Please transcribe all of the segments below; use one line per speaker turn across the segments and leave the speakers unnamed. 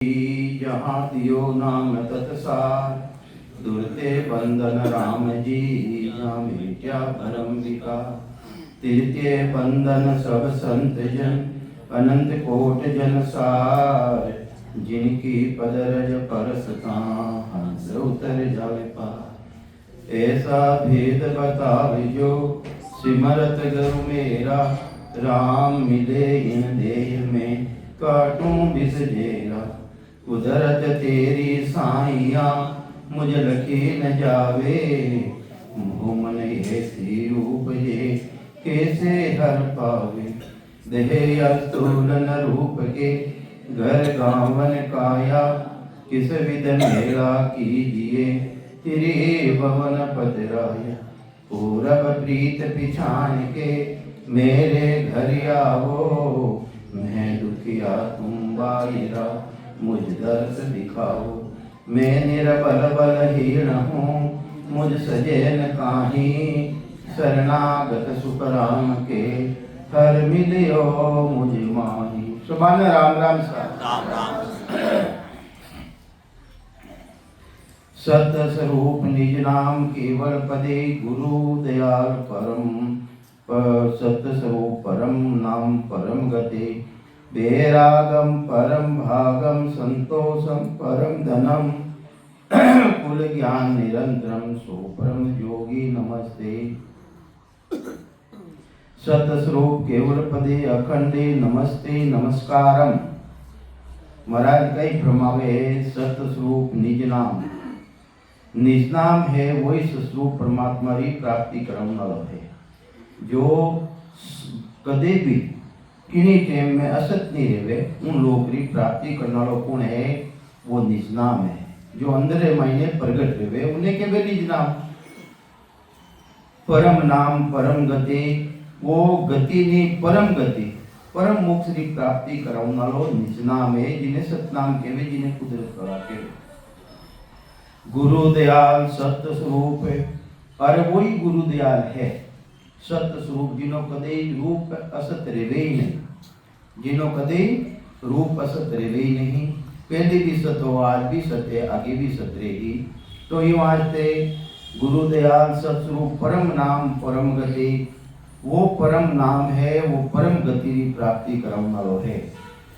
जहाँ दियो नाम तत्सार दुर्ते बंधन राम जी जामे क्या भरम विकार तिरते बंधन सब संत जन अनंत कोट जन सार जिनकी पदरज परसता हंस उतर जावे पार ऐसा भेद बतावे जो सिमरत गुरु मेरा राम मिले इन देह में काटूं बिस जेरा कुदरत तेरी साइया मुझ लखी न जावे मोह मन ऐसी रूप ये कैसे हर पावे देह अस्तूलन रूप के घर गावन काया किस विध मेला कीजिए तेरे भवन पधराया पूरब प्रीत पिछान के मेरे घर आवो मैं दुखिया तुम बायरा मुझ दर्श दिखाओ मैं निरबल बलहीन हूँ मुझ सजैन काही शरणागत सुख राम के हर मिलियो मुझ माही। सुभान राम राम सा राम राम। सत स्वरूप निज नाम केवल पदे गुरु दयाल परम सत स्वरूप परम नाम परम गते बेरागम परम भागम संतोषम परम धनम कुल ज्ञान निरंतरम सो परम योगी नमस्ते। सतस्वरूप केवल पदे अखंडे नमस्ते नमस्कारम। महाराज कई भ्रमावे सतस्वरूप निज नाम निज नाम है वही स्वरूप परमात्मा की प्राप्ति करने वाला है जो कदे भी किन्हीं टाइम में असत नहीं रहे उन लोग की प्राप्ति करने वाला कौन है वो निज नाम है जो अंदर मायने प्रगट रहे उन्हें के वे निज नाम परम नाम परम गति वो गति नहीं परम गति परम मोक्ष की प्राप्ति कराने वाला निज नाम है जिन्हें सतनाम कहवे जिन्हें कुदरत करा कहवे। गुरु दयाल सत्य स्वरूप है और वही गुरु दयाल है सत्य स्वरूप जिन्हों कदे रूप असत रेवे ही नहीं जिन्हों कदे रूप असत रेवे ही नहीं पहले भी सत हो आज भी सत है आगे भी सत रहेगी। तो ये वास्ते गुरु दयाल सतस्वरूप परम नाम परम गति वो परम नाम है वो परम गति की प्राप्ति कराने वाला है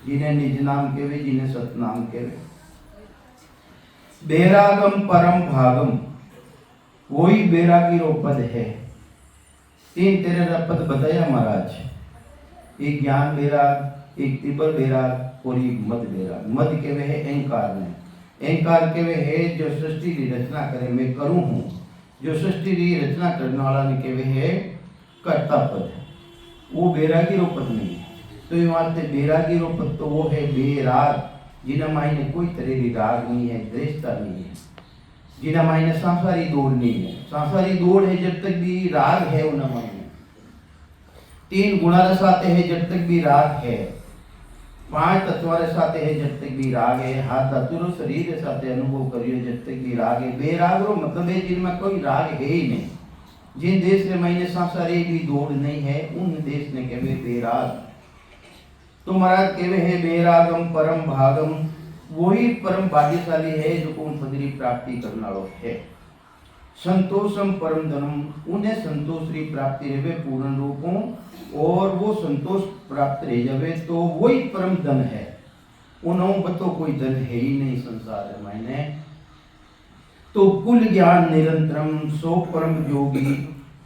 जिन्हें निज नाम कहवे जिन्हें सतनाम कहवे। बेरागम परम भागम वही बैरागी रो पद है। तीन तेरे पद बताया महाराज एक ज्ञान बैराग एक तिबर बैराग और एक मद बैराग। मद के वे है अहंकार में अहंकार के वे है जो सृष्टि की रचना करे मैं करूं हूं जो सृष्टि की रचना करने वाला ने के वे है कर्ता पद वो बैरागी रो पद नहीं है। तो ये वास्ते बैरागी रो पद तो वो है बेराग जिन्हें मायने कोई तरह की राग नहीं है द्वेषता नहीं है जिन्हें मायने सांसारी दौड़ नहीं है। सांसारी दौड़ है जब तक भी राग है उन्हें मायने तीन गुणरस आते हैं जब तक भी राग है पांच तत्वरस आते हैं जब तक भी राग है हाथ धातुरो शरीर साथे अनुभव करियो जब तक भी राग है। बेराग रो मतलब है जिनमें कोई राग है ही नहीं जिन देश में मायने सांसारी भी दौड़ नहीं है उन देश ने कहवे बेराग। तो महाराज कहवे है बेरागम परम भागम वही परम भाग्यशाली है जो कौन पदरी प्राप्ति करने वाला है। संतोषम परम धनम उन्हें संतोष की प्राप्ति रहे पूर्ण रूपों और वो संतोष प्राप्त रह जावे तो वही परम धन है उन्होंने बतो कोई धन है ही नहीं संसार मायने। तो कुल ज्ञान निरंतरम सो परम योगी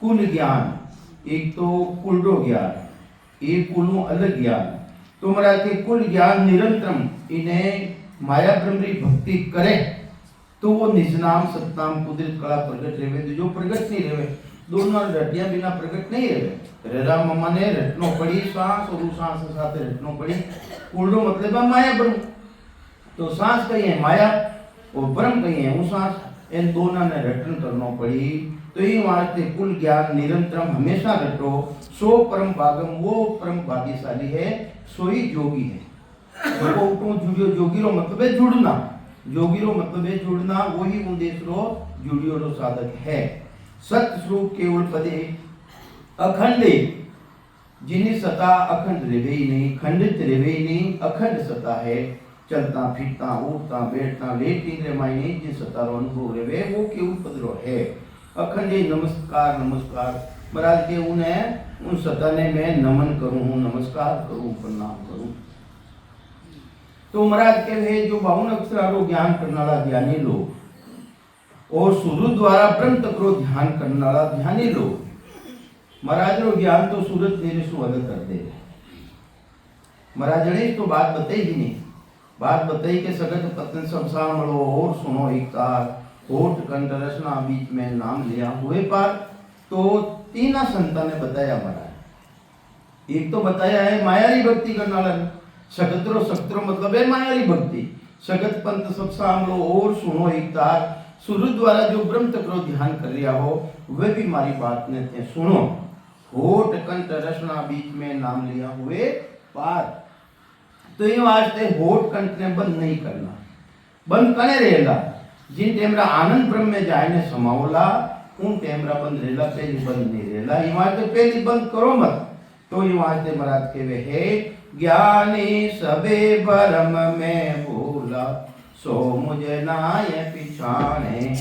कुल ज्ञान एक तो कुलडो ज्ञान एक कुलों अलग ज्ञान। तो महाराज के कुल ज्ञान निरंतरम इन्हें माया ब्रह्म की भक्ति करे तो वो निज नाम सतनाम कुदरत कला प्रगट रहे जो प्रगट नहीं रहे दोनों रटिया बिना प्रगट नहीं रहे। राम मम्मा ने रटनो पड़ी सांस और सांस साथ रटनो पड़ी कुलडो मतलब है माया ब्रह्म। तो सांस कही है माया और ब्रह्म कही है वो सांस इन दोनों ने रटन करना पड़ी। तो ये वास्ते कुल ज्ञान निरंतरम हमेशा रटो सो परम भागम वो परम भाग्यशाली है सोई योगी है। देखो उठो जुड़ियो जोगी रो मतलब है जुड़ना जोगी रो मतलब है जुड़ना वही उद्देश्य रो जुड़ियो रो साधक है। सत्य स्वरूप केवल पदे अखंडे जिन्हें सता अखंड रेवे ही नहीं खंडित रेवे ही नहीं अखंड सता है चलता फिरता उठता बैठता लेटी रे मायने जे सतारो अनुभव रेवे वो केवू पदरो है। अखंड नमस्कार नमस्कार महाराज के उन्हें उन सताने में नमन करूं, नमस्कार करूं, प्रणाम करूं। तो महाराज के वे जो 52 अक्षरारो ज्ञान करने वाला ज्ञानी लोग और सूरज द्वारा ब्रह्म तत्व ध्यान करने वाला ध्यानी लोग महाराज रो ज्ञान तो सूरज तेरे सु अलग कर दे। महाराज ने तो बात बताई ही नहीं, बात बताई के सगत पतन संसार मलो और सुनो एक तार होठ कंठ रचना बीच में नाम लिया हुए पार। तो तीन संतान ने बताया महाराज। एक तो बताया है मायारी भक्ति करने वाला, सकत्रो सकत्रो मतलब है मायारी भक्ति। सगत पंथ सब सामलो और सुनो एक तार, सूरज द्वारा जो ब्रह्म तत्व ध्यान कर रिया हो वे भी हमारी बात ने सुनो। होठ कंठ रचना बीच में नाम लिया हुए पार। तो ये वास्ते होठ कंठ ने बंद नहीं करना, बंद कने रहेगा। जिन टेमरा आनंद ब्रह्म में जाने समावला उन टेमरा बंद रहेला, पहली बंद नहीं रहेला। ये वास्ते पहली बंद करो मत। तो ये वास्ते महाराज के वे है ज्ञानी सबे भरम में भूला सो मुझे नाय पिछाने।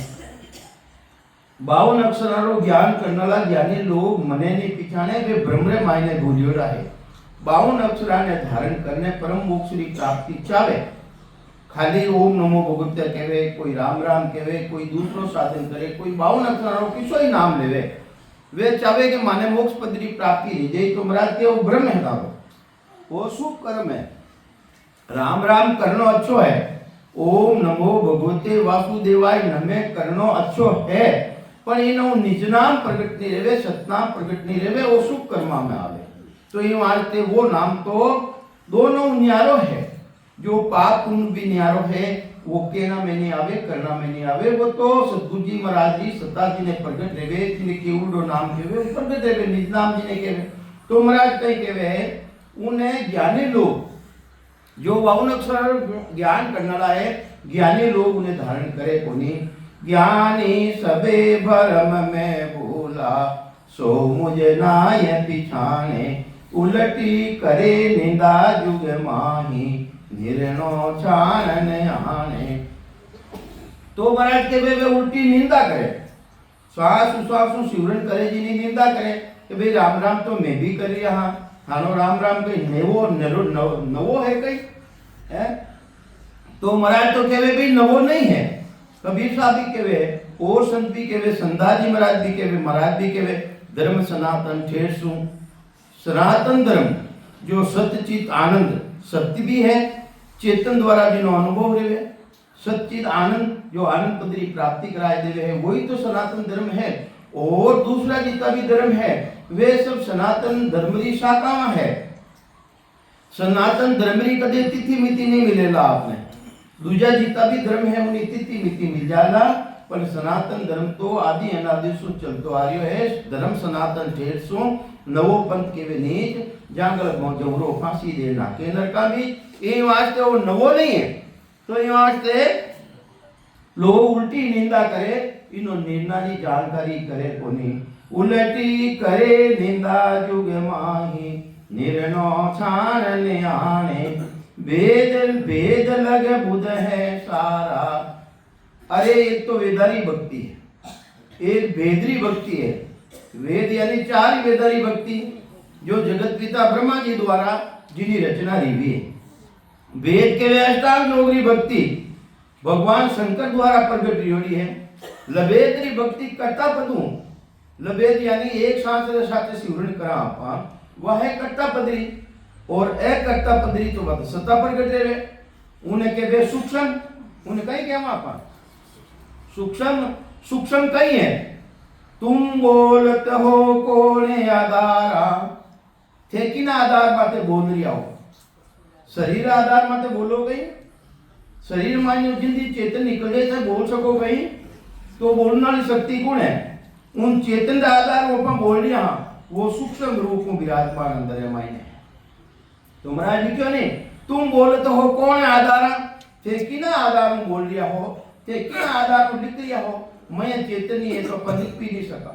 52 अक्षरारो ज्ञान करने वाला ज्ञानी लोग मने नहीं पिछाने, वे ब्रह्म मायने भूलियोड़ा है। 52 अक्षरा ने धारण करने परम मोक्ष की प्राप्ति चाहे। खाली ओम नमो भगवते कहे, कोई राम राम कहे, कोई दूसरो साधन करे, कोई 52 अक्षरारो किसो ही नाम लेवे, वे चाहे कि माने मोक्ष पद की प्राप्ति रह जाए। तो महाराज के वो ब्रह्म है तारो, वो शुभ कर्म है। राम राम करनो अच्छो है, ओम नमो भगवते वासुदेवाय नमे करनो अच्छो है, पर इनो निज नाम प्रकट नहीं रेवे, सतनाम प्रकट नहीं रेवे, वो शुभ कर्मा में आवे। तो ये वास्ते वो नाम तो दोनों न्यारो है। जो पाप पुण्य भी न्यारो है वो कहना में नहीं आवे, करना में नहीं आवे। वो तो सतगुरु जी महाराज जी सत्ता जी ने प्रकट रेवे, जिन्हें केवल नाम केवे प्रकट रेवे, निज नाम जी ने केवे। तो महाराज कहीं केवे है उन्हें ज्ञानी लोग जो 52 अक्षर ज्ञान करने वाला है, ज्ञानी लोग उन्हें धारण करे कोनी। ज्ञानी सबे भरम में भूला सो मुझे नाय पिछाने, उलटी करे निंदा जुग माही निर्णो छानन आने। तो महाराज के वे उल्टी निंदा करे, श्वास उश्वास सिमरन करे, जिन्हें निंदा करे कि भाई राम राम तो मैं भी कर रहा हाँ, हानो राम राम कहीं नेवो नवो है कहीं है। तो महाराज तो कहवे भाई नवो नहीं है। कबीर साहब भी कहवे और संत भी कहवे, संधा जी महाराज भी कहवे, महाराज भी कहवे धर्म सनातन ठेर सु। सनातन धर्म जो सत्यचित आनंद सत्य भी है, चेतन द्वारा जिनो अनुभव रेवे, सच्चित आनंद जो आनंद पद की प्राप्ति कराए देवे है, वही तो सनातन धर्म है। और दूसरा जितना भी धर्म है वे सब सनातन धर्म की शाखा है। सनातन धर्म की कदे तिथि मिति नहीं मिलेगा आपने, दूसरा जितना भी धर्म है उन्हें तिथि मिति मिल जाएगा, पर सनातन धर्म तो आदि अनादि सु चलतो आ रही है। धर्म सनातन ठेर सु नवो पंथ के वे नीच जांगल जवरो फांसी दे नाके नरका भी। ये वास्ते वो नवो नहीं है। तो ये वास्ते लोग उल्टी निंदा करे, इनो निंदा की जानकारी करे कोनी। उलटी करे निंदा जुग माही निर्णो छानन आने, वेद वेद लगे बुध है सारा। अरे एक तो वेदारी भक्ति है, एक वेदरी भक्ति है। वेद यानी 4 वेदारी भक्ति जो जगत पिता ब्रह्मा जी द्वारा जिनी रचना रही है। वेद के अष्टांग योगी भक्ति भगवान शंकर द्वारा प्रकट रही है। लवेदरी भक्ति कर्ता पदू, लवेद यानी एक सांस के साथ सिमरन करा आपा, वह है कर्ता पदरी। और अकर्ता पदरी तो बात सत्ता प्रकट रहे, उन्हें के वे सूक्ष्म, उन्हें कहीं क्या आपा सूक्ष्म, सूक्ष्म कहीं है। तुम बोलते हो कोने आधारा, थे कि ना आधार माते बोल रही हो, शरीर आधार माते बोलो गई, शरीर मान्य जिंदी चेतन निकले से बोल सको गई। तो बोलने वाली शक्ति कौन है? उन चेतन का आधार वो अपन बोल रहा, वो सूक्ष्म रूप में विराजमान अंदर है मायने। तो महाराज जी क्यों नहीं तुम बोलते हो कौन है आधार, थे कि ना आधार में बोल रहा हो, थे कि ना आधार में लिख रहा हो। मैं चेतनी है तो अपन लिख भी नहीं सका,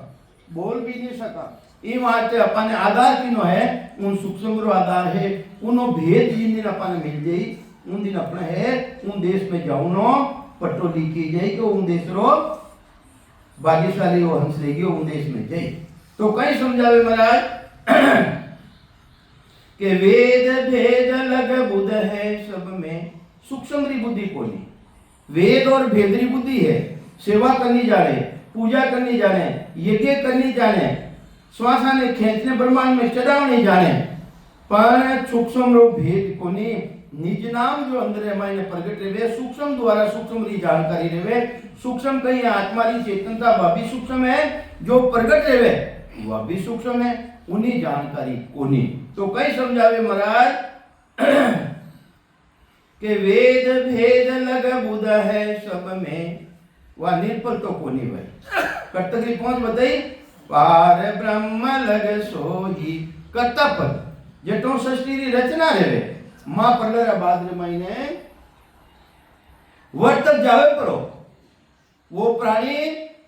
बोल भी नहीं सका। ये वास्ते अपन आधार किनो है, उन सूक्ष्म आधार है, उनो भेद जिन दिन अपन मिल जाई उन दिन अपने है उन देश में जाऊं नो पट्टो लिखी जाए कि उन देश रो भाग्यशाली वो हंस लेगी उन देश में जाए। तो कहीं समझावे महाराज कि वेद भेद लग बुध है सब में सूक्ष्म बुद्धि कोनी। वेद और भेदरी बुद्धि है, सेवा करनी जाने, पूजा करनी जाने, यज्ञ करनी जाने, श्वासा ने खेचने ब्रह्मांड में चढ़ावनी जाने, पर सूक्ष्म रो भेद कोनी। निज नाम जो अंदर मायने प्रगट रहे सूक्ष्म द्वारा सूक्ष्म री जानकारी रहे। सूक्ष्म कहीं आत्मा री चेतनता वह भी सूक्ष्म है, जो प्रगट रहे वह भी सूक्ष्म है, उन्हीं जानकारी कोनी। तो कई समझावे महाराज के वेद भेद लग बुध है सब में, वह निर्पल तो कोनी भाई। कर्तरी पहुंच बताई पार ब्रह्म लग सोही कर्ता पद जेटो सृष्टि री रचना रहे मां परलरा भाद्र महीने वर्त तक जावे परो वो प्राणी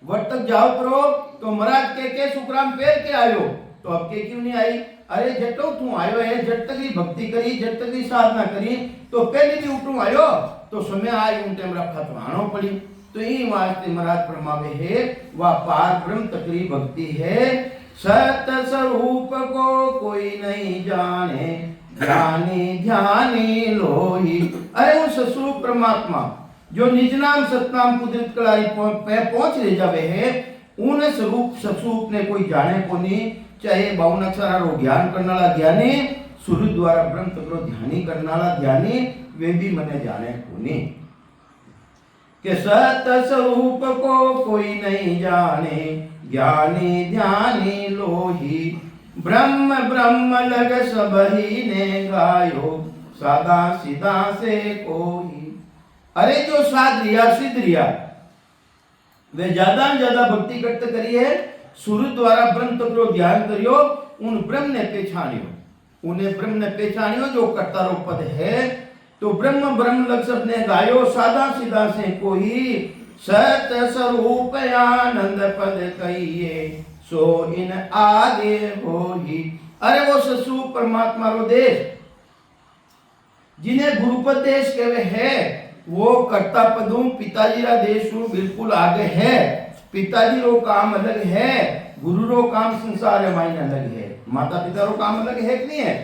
वर्त तक जाओ परो। तो महाराज के सुखराम पेर के आयो तो अब के क्यों नहीं आई? अरे जटो तू आयो है, जट तक ही भक्ति करी, जट तक ही साधना करी, तो पहले भी उठू आयो तो समय आई उन टाइम रखा तो आनो पड़ी। तो यही वास्ते महाराज फरमावे है वह पार ब्रह्म तकरी भक्ति है। सत स्वरूप को कोई नहीं जाने, ज्ञानी ध्यानी लोही। अरे वो स्वरूप परमात्मा जो निज नाम सतनाम कुदरत कलारी पहुंच ले जावे है, उन स्वरूप स्वरूप ने कोई जाने को नहीं। चाहे 52 अक्षरा रो ज्ञान करने वाला ज्ञानी, सूर्य द्वारा ब्रह्म तक रो ध्यानी करने वाला ज्ञानी, वे भी मने जाने को नहीं। कि सत स्वरूप को कोई नहीं जाने, ज्ञानी ध्यानी लोही। ब्रह्म ब्रह्म लग सबही ने गायो, सादा सीधा से कोई। अरे जो साध रिया सिद्ध रिया वे ज्यादा भक्ति करते करिए, सूर्य द्वारा ब्रह्म तक रो ध्यान करियो, उन ब्रह्म ने पहचानियो, उन्हें ब्रह्म ने पहचानियो जो कर्ता रो पद है। तो ब्रह्म ब्रह्म लग सब ने गायो, सादा सीधा से कोई। सत स्वरूप आनंद पद कहिए, सो इन आगे होही। अरे वो ससु परमात्मा रो देश जिन्हें गुरुपद देश कहवे है, वो कर्ता पदों पिताजी रा देश बिल्कुल आगे है। पिताजी रो काम अलग है, गुरु रो काम संसार मायने अलग है। माता पिता रो काम अलग है कि नहीं है?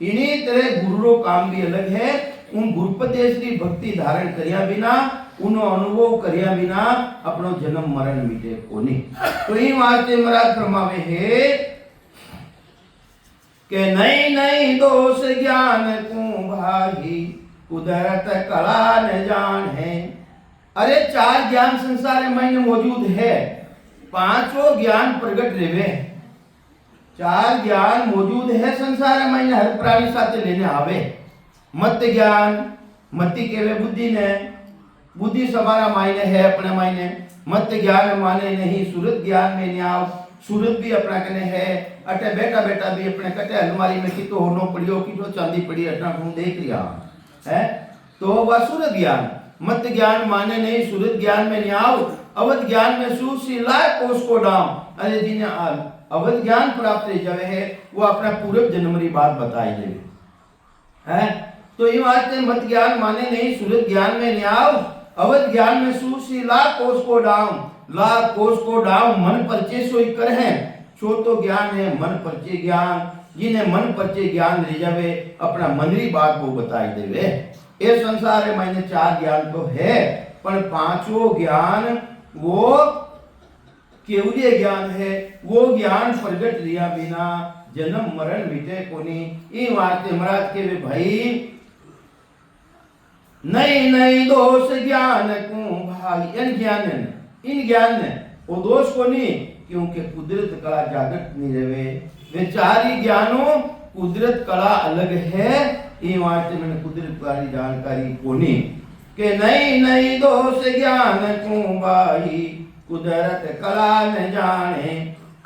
इन्हीं तरह गुरु रो काम भी अलग है। उन गुरुपदेश की भक्ति धारण करिया बिना, उन अनुभव करिया बिना अपनो जन्म मरण मिटे को नहीं। तो ही वास्ते महाराज फरमावे है के नहीं नहीं दोष ज्ञान को भाई, कुदरत कला न जान है। अरे 4 ज्ञान संसार में मौजूद है, 5 ज्ञान प्रगट रेवे। 4 ज्ञान मौजूद है संसार में, हर प्राणी साथे लेने आवे। मत ज्ञान, मति केवे बुद्धि ने, बुद्धि सवारा मायने है अपने मायने। मत ज्ञान माने नहीं, सूरत ज्ञान में न्याव, सूरत भी अपना कने है। अटे बेटा बेटा भी अपने कटे अलमारी में कितो होनो पड़ियो, कितो चांदी पड़ी अटा ढूंढ देख लिया है। तो वह सूरत ज्ञान। मत ज्ञान माने नहीं, सूरत ज्ञान में न्याव, अवध ज्ञान में सुशीला कोष को डाम। अरे जिन्हें अवध ज्ञान प्राप्त हो जावे है, वो अपना पूर्व जन्म की बात बताई देवे है। तो ये वास्ते मत ज्ञान माने नहीं, सूरत ज्ञान में न्याव, अवध ज्ञान में सुशीला कोष को डाम। ला कोष को डाम मन परचे सोई कर है, सो तो ज्ञान है मन परचे ज्ञान। जिन्हें मन परचे ज्ञान ले जावे, अपना मनरी बात को बताई देवे। ये संसार में मैंने 4 ज्ञान तो है, पर 5 ज्ञान वो केवलीय ज्ञान है। वो ज्ञान प्रगट लिया बिना जन्म मरण मिटे कोनी। ये वास्ते महाराज के वे भाई नहीं नहीं दोष ज्ञान को भाई। इन ज्ञान ने वो दोष को नहीं, क्योंकि कुदरत कला जागृत नहीं रहे। वे 4 ही ज्ञानों कुदरत कला अलग है। ये वास्ते मैंने कुदरत वाली जानकारी को नहीं कि नहीं नहीं दोष ज्ञान को भाई, कुदरत कला न जाने।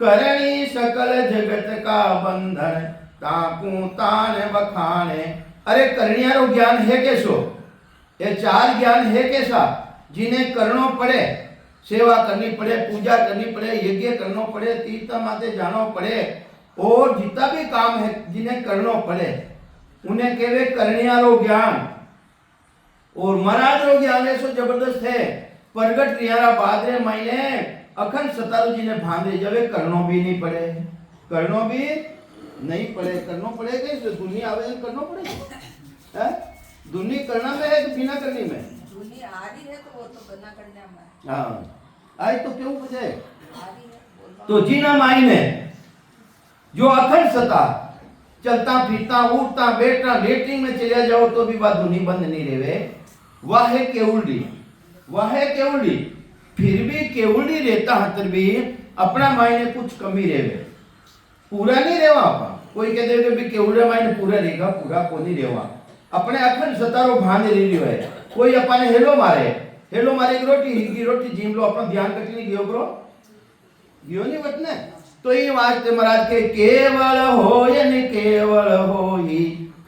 करणी सकल जगत का बंधन, ताकू तान बखाने। अरे करणिया रो ज्ञान है कैसो? ये 4 ज्ञान है कैसा? जिन्हें करनो पड़े, सेवा करनी पड़े, पूजा करनी पड़े, यज्ञ करनो पड़े, तीर्थ माते जानो पड़े, और जितना भी काम है जिन्हें करनो पड़े, उन्हें कहवे करणिया रो ज्ञान। और महाराज रो ज्ञान ऐसो जबरदस्त है प्रगट रियारा बादरे मायने अखंड सतारू जी ने भांदे जवे करनो भी नहीं पड़े, करनो भी नहीं पड़े, करनो पड़ेगा तो दुनिया आवेदन करनो पड़ेगा है। दुनिया करना में है कि बिना करने में?
दुनिया आदि है तो वो तो बिना करने में।
हाँ आज तो क्यों बजे
आदि है
तो जीना मायने जो अखंड सता चलता फिरता उठता बैठता लेटरिन में चले जाओ तो भी बात धुनी बंद नहीं रहे, वह है केवड़ी, वह है केवड़ी। फिर भी केवड़ी रहता हतर भी अपना मायने कुछ कमी रहे, पूरा नहीं रेवा आपा। कोई कहते हैं कि केवड़ा मायने पूरा रहेगा, पूरा को नहीं रेवा। अपने अखंड सतारो भान ले लियो है। कोई अपने हेलो मारे की रोटी हिंगी रोटी जीम लो अपना ध्यान कटी नहीं गियो करो, गियो नहीं बतने। तो ये वास्ते महाराज के केवल होय न केवल होई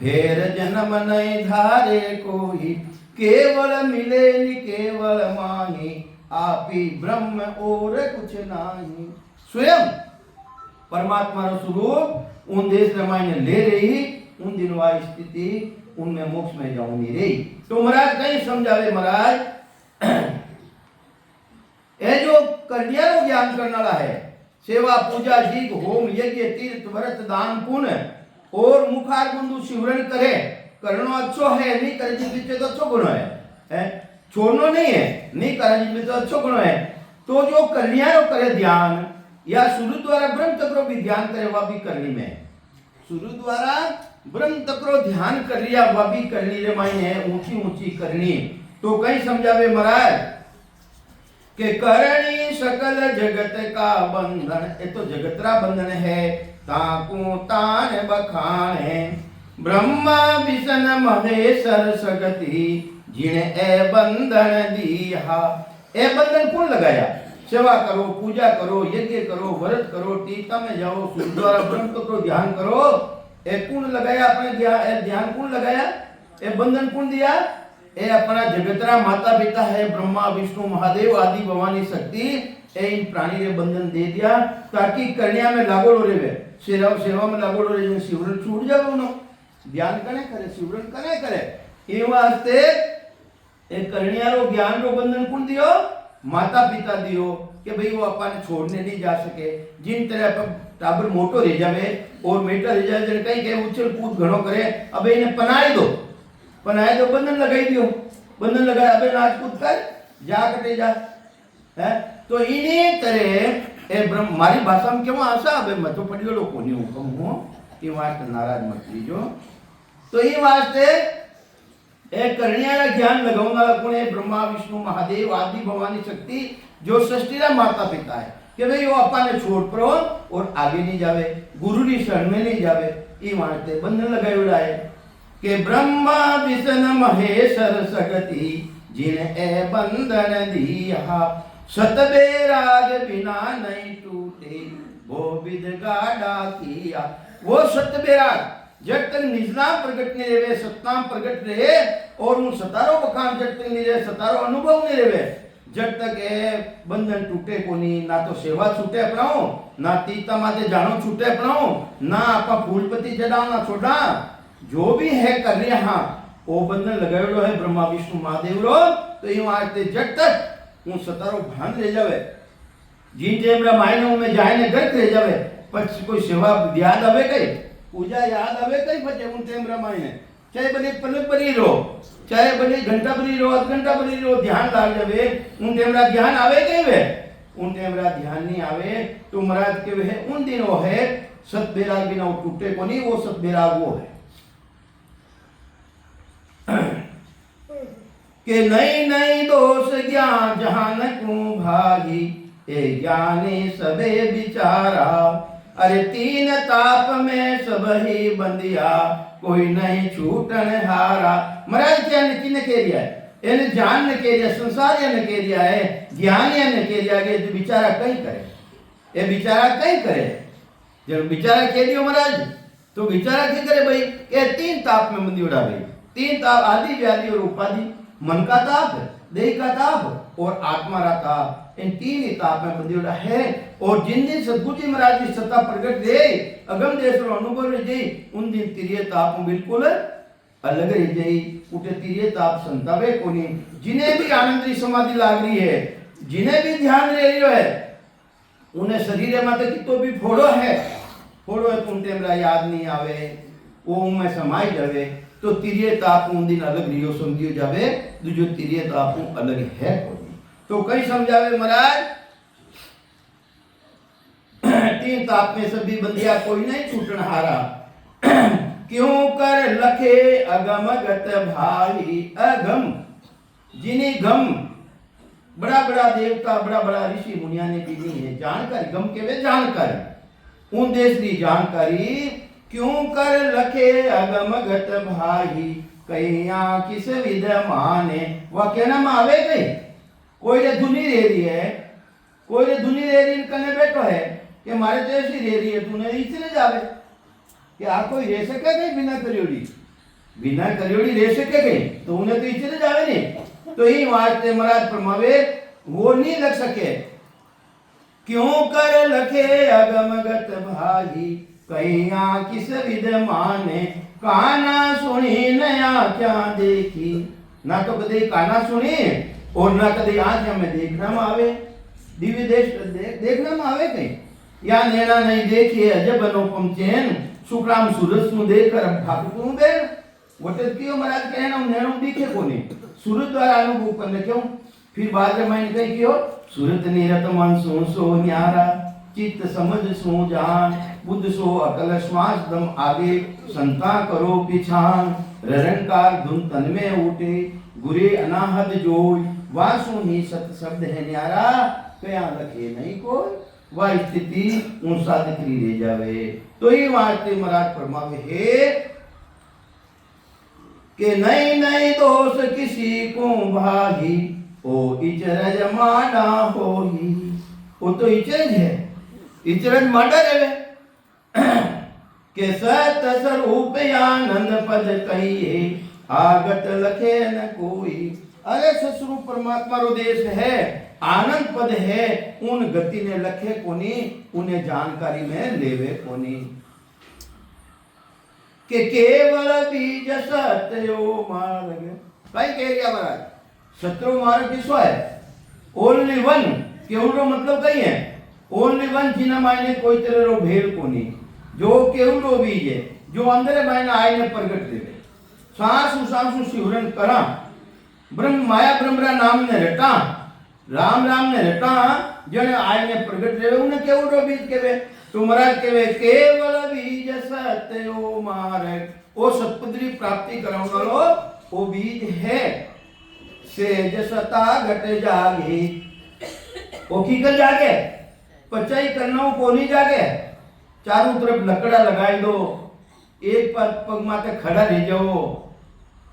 फेर जन्म नहीं धारे कोई, केवल मिले नि केवल माही आपी ब्रह्म और कुछ नाही। स्वयं परमात्मा रो स्वरूप उन देश रमायने ले रही, उन दिन वाली स्थिति उनमें मोक्ष में जाऊं नहीं रही। तो महाराज कहीं समझावे महाराज ये जो कन्या रो ज्ञान करने वाला है, सेवा पूजा जीव होम यज्ञ तीर्थ व्रत दान पुण्य और मुखार बंधु शिवरण करे, करनो अच्छो है नहीं करे जिस तो अच्छो गुण है, छोड़नो नहीं है, नहीं करे जिस तो अच्छो गुण है। तो जो कन्या रो करे ध्यान या सूर्य द्वारा ब्रह्म तत्व भी ध्यान करे वह भी करनी में, सूर्य द्वारा ब्रह्म तत्व ध्यान कर लिया वह भी करनी रे मायने है ऊंची ऊंची करनी। तो कहीं समझावे महाराज के करणी सकल जगत का बंधन, ये तो जगतरा बंधन है, ताकू तान बखाने ब्रह्मा विष्णु महेश्वर सगति जिने ए बंधन दिया। ए बंधन कौन लगाया? सेवा करो, पूजा करो, यज्ञ करो, व्रत करो, टीका में जाओ, सूर्य द्वारा ब्रह्म तत्व ध्यान करो। ए कौन लगाया? अपने ध्यान कौन लगाया? ए बंधन कौन दिया? ए अपना जगतरा माता पिता है ब्रह्मा विष्णु महादेव आदि भवानी शक्ति, ए इन प्राणी रे बंधन दे दिया ताकि कन्या में लागोड़ो रहे, सेवा में लागोड़ो रहे, शिवरण छूट जावे उनो, ध्यान कने करे, शिवरण कने करे। ये वास्ते ए कन्या रो ज्ञान रो बंधन कौन दियो? माता पिता दियो कि भाई वो अपन छोड़ने नहीं जा सके। जिन तरह पर टाबर मोटो रह जावे और मेटा रह जाए जन कहीं के उछल कूद घणो करे, अबे इन्हें पनाए दो बंधन लगाई दियो, बंधन लगाया अबे नाच कूद कर जा कटे जा है। तो इन्हीं तरह ए ब्रह्म मारी भाषा में क्यों आशा अबे मैं तो पढ़ियो लो कोनी हुकम हो कि वास्ते नाराज मत लीजो। तो ये वास्ते ए कन्या ज्ञान लगाऊंगा कौन है? ब्रह्मा विष्णु महादेव आदि भवानी शक्ति जो सृष्टिरा माता पिता है कि भाई वो अपने छोड़ पड़ो और आगे नहीं जावे, गुरु की शरण में नहीं जावे। ये वास्ते बंधन लगाए उड़ा है कि ब्रह्मा विष्णु महेश्वर सगति जिने ए बंधन दिया, सतबेराग बिना नहीं टूटे वो विद गाड़ा किया। वो सतबेराग जब तक निजना प्रकट नहीं रहे, सत्ताम प्रकट रहे और उन सतारो बखान जब तक नहीं रहे, सतारो अनुभव नहीं रहे, जब तक ए बंधन टूटे को नहीं, ना तो सेवा छूटे अपनाओ, ना तीता माते जानो छूटे अपनाओ, ना आपा फूलपति चढ़ाओ ना छोड़ा, जो भी है कर रहे हाँ वो बंधन लगाएलो है ब्रह्मा विष्णु महादेव रो। तो यूं आते जब तक उन सतारो भान रह जावे, जिन टेमरा मायने में जाए ने गर्क रह जावे, पर कोई सेवा याद आवे कई, पूजा याद आवे कई, बचे उन टेमरा मायने चाहे बने पलक बनी रो, चाहे बने घंटा बनी रो, आध घंटा बनी रो, ध्यान लाग जावे, उन टेमरा ध्यान आवे कई वे, उन टेमरा ध्यान नहीं आवे। तो महाराज के वे उन दिनों है सत बेराग बिना वो टूटे को नहीं, वो सत बेराग वो है कि नई नई दोष ज्ञान जहान क्यों भागी, ए ज्ञानी सबे विचारा, अरे तीन ताप में सब ही बंदिया, कोई नहीं छूटन हारा। महाराज क्या ने कह दिया है? इन्हें जान ने कह दिया, संसार ने कह दिया है, ज्ञान ने कह दिया कि जो बेचारा कहीं करे, ये बेचारा कहीं करे। जब बेचारा कह दियो महाराज तो बेचारा क्या करे भाई? के तीन ताप में बंदी उड़ा भाई, तीन ताप आदि व्याधि और उपाधि, मन का ताप, देह का ताप और आत्मा का ताप, इन तीन ही ताप में बंदी उड़ा है। और जिन दिन सदगुरु जी महाराज की सत्ता प्रकट दे, अगम देश और अनुभव दे, उन दिन तिरिय ताप बिल्कुल अलग रह जाई उठे तीरे ताप संतावे कोनी। जिन्हें भी आनंद री समाधि लाग रही है, जिन्हें भी ध्यान ले रही है, उन्हें शरीर में तो कितो भी फोड़ो है तुम टेमरा याद नहीं आवे, वो में समाई जावे तो तीरे ताप उन दिन अलग रियो समझियो जावे, जो तीरे ताप अलग है कोनी। तो कई समझावे महाराज तीन ताप में सभी बंदिया कोई नहीं छूटन हारा। क्यों कर लखे अगम गत भाई अगम, जिन्हें गम बड़ा बड़ा देवता बड़ा बड़ा ऋषि मुनिया ने दी है जानकारी, गम के वे जानकारी उन देश की जानकारी। क्यों कर लखे अगम गत भाई कैया किस विध माने, वह कहना में आवे गई कोई रे धुनी रह रही है, कोई रे धुनी रह रही कने बैठो है कि मारे तो ऐसी रह रही है, तूने इसलिए जावे कि आ कोई रह सके गई बिना करियोड़ी रह सके गई तो उन्हें तो इसलिए जावे नहीं। तो ही वास्ते महाराज फरमावे वो नहीं लग सके। क्यों कर लखे अगमगत भाई कैया किस विध माने, काना सुनी नया क्या देखी, ना तो कभी काना सुनी और ना कभी आंख में देखना में आवे, दिव्य देश देखना में आवे कहीं, या नैना नहीं देखिए अजब अनुपम चैन, शुक्राम सूरज नु देखकर भागतू बेन। वटत क्यों महाराज कहना नैनो दिखे कोनी, सूरज द्वारा अनुभव करने क्यों। फिर बाद में मैंने कही क्यों, सूरत निरत मन सो न्यारा, चित्त समझ सो जान, बुद्ध सो अकल श्वास दम आगे, संता करो पिछान, ररंकार धुन तन में उठे, गुरे अनाहद जोई, वासु ही सत शब्द है न्यारा, कया लखे नहीं कोई, वह स्थिति उन साधकरी ले जावे। तो ही वास्ते महाराज फरमावे है कि नहीं नहीं दोष किसी को भाही, ओ इचरज माना होही। वो तो इचरज है, इचरज माडा रहे के सत स्वरूप आनंद पद कहिए, आगत लखे न कोई। अरे स्वरूप परमात्मा रो देश है, आनंद पद है, उन गति ने लखे कोनी, उन्हें जानकारी में लेवे कोनी। के केवल बीज सत्यो मार्ग, भाई कह गया महाराज शत्रु मार्ग किसो है, ओनली वन, केवलो मतलब कही है ओनली वन, जिना मायने कोई तरह रो भेद कोनी, जो केवलो बीज है, जो अंदर मायने आय ने प्रगट देवे, सांसु सांसु शिवरन करा, ब्रह्म माया ब्रह्मरा नाम ने रटा, राम राम ने रटा, जने आय ने प्रगट देवे उन्हें केवलो बीज केवे। तो महाराज केवे केवल बीज सत्यो मार्ग, वो सतपदरी प्राप्ति कराने वालो वो बीज है। सेज सता घट जागे, वो की कर जागे, पचाई करना को नहीं जागे, चारों तरफ लकड़ा लगाई दो, एक पग माथे खड़ा रह जाओ,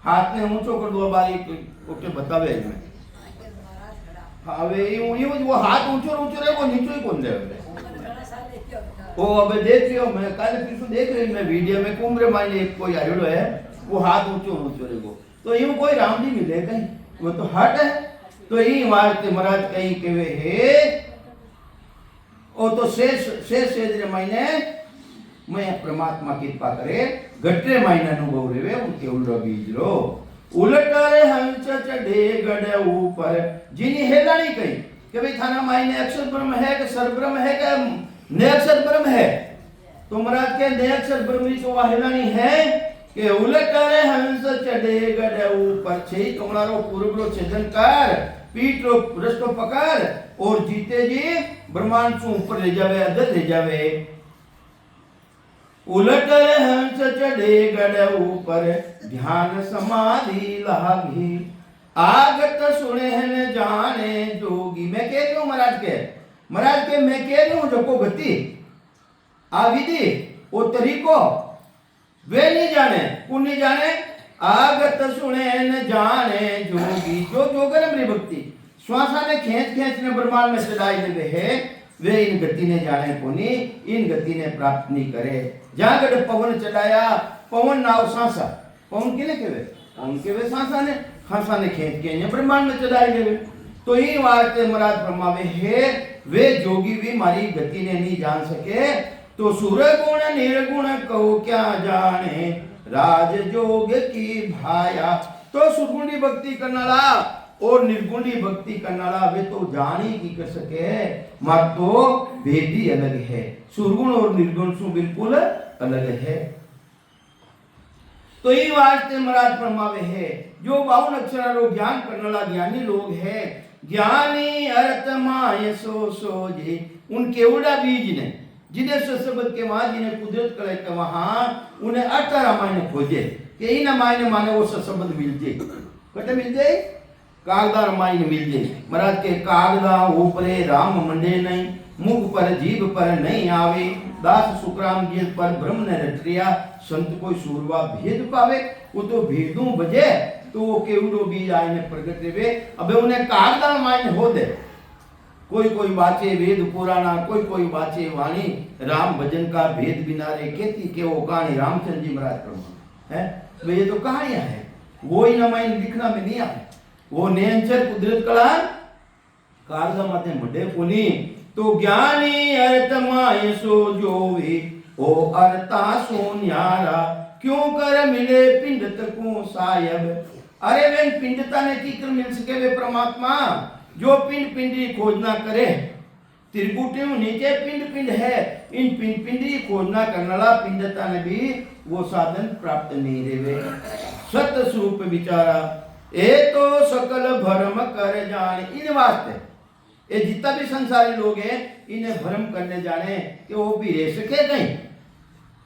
हाथ ने ऊंचो कर दो, बारी ओके बतावे में हावे यूं वो हाथ ऊंचो ऊंचो रहे, वो नीचो ही कौन दे ओ अबे देखियो, मैं कल फिर देख रही मैं वीडियो में कुंभरे मायने कोई आयोडो है, वो हाथ ऊंचो ऊंचो रहेगो, तो यूं कोई राम जी मिले कहीं, वो तो हट है। तो यही वास्ते महाराज कहीं केवे है, ओ तो शेष मायने मैं परमात्मा कृपा करे, गटरे मायने अनुभव रेवे उनके उल्टा बीज रो, उलटारे हंस चढ़े गड़ ऊपर, जिनी हेलानी कही कि भाई थाना मायने अक्षर ब्रह्म है कि सर ब्रह्म है कि निरक्षर ब्रह्म है। तो महाराज के निरक्षर ब्रह्म की तो वाहिलानी है कि उलटारे हंस चढ़े गड़ ऊपर, छे कमलारो पूर्वरो छेदन कर, पीठ रो रस्तो पकड़, और जीते जी ब्रह्मांड से ऊपर ले जावे, अदर ले जावे। उलटारे हंस चढ़े गड़ ऊपर, ध्यान समाधि लागी, आगत सुने न जाने जोगी। मैं कह रही हूं महाराज के मैं कह रही हूं जो को गति आ विधि वो तरीको वे नहीं जाने, कौन नहीं जाने, आगत सुने न जाने जोगी, जो जोगर मेरी भक्ति श्वासा ने खींच ने ब्रह्मांड में सदाई देवे है, वे इन गति ने जाने कोनी, इन गति ने प्राप्त नहीं करे। जहां गड़ पवन चढ़ाया, पवन नाव सांसा, पवन किने केवे, पवन केवे सांसा ने खींच के ब्रह्मांड में चढ़ाई देवे। तो ही वास्ते महाराज फरमावे है, वे जोगी भी मारी गति ने नहीं जान सके, तो सुर गुण निर्गुण कहो क्या जाने, राजयोग की भाया। तो सुगुणी भक्ति करनाला और निर्गुणी भक्ति करनाला वे तो जानी की कर सके, मार तो भेद ही अलग है। सुरगुण और निर्गुण से बिल्कुल अलग है। तो ये वास्ते महाराज फरमावे है, जो 52 अक्षर रो ज्ञान करनाला ज्ञानी लोग है, ज्ञानी अर्थ माय सो सोजे, उन केवड़ा बीज ने जिन्हें शब्द के वहां जिन्हें कुदरत करे के वहां उन्हें अर्थ रामायण खोजे कि इन मायने माने वो शब्द मिल जाए। कटे मिल जाए कागदा रामायण मिल जाए। महाराज के कागदा ऊपरे राम मंडे नहीं, मुख पर जीभ पर नहीं आवे, दास सुखराम जी पर ब्रह्म ने रटिया, संत कोई सूरवा भेद पावे। वो तो भेदों बजे तो वो केवड़ो बीज आईने प्रगट रे। अबे उन्हें कागदा मायने हो दे, कोई कोई बाचे वेद पुराना, कोई कोई बाचे वाणी, राम भजन का भेद बिना रे कहती के वो कहानी रामचंद्र जी महाराज प्रभु है। वे ये तो कहानियां है, वो ही रामायण लिखना में नहीं आए। वो नेंचर कुदरत कला कागजा माते मडे पुनी। तो ज्ञानी अर्थ माय सो जोवे, ओ अर्था सो न्यारा, क्यों कर मिले पिंड तको सायब। अरे वे पिंडता ने की कर मिल सके वे परमात्मा, जो पिंड पिंडी खोजना करे। त्रिकुटी नीचे पिंड पिंड है, इन पिंड पिंडी खोजना करनाला पिंडता ने भी वो साधन प्राप्त नहीं रेवे। सत स्वरूप विचारा, ए तो सकल भरम कर जाने। इन वास्ते ये जितना भी संसारी लोग हैं इन्हें भ्रम करने जाने कि वो भी रह सके कहीं,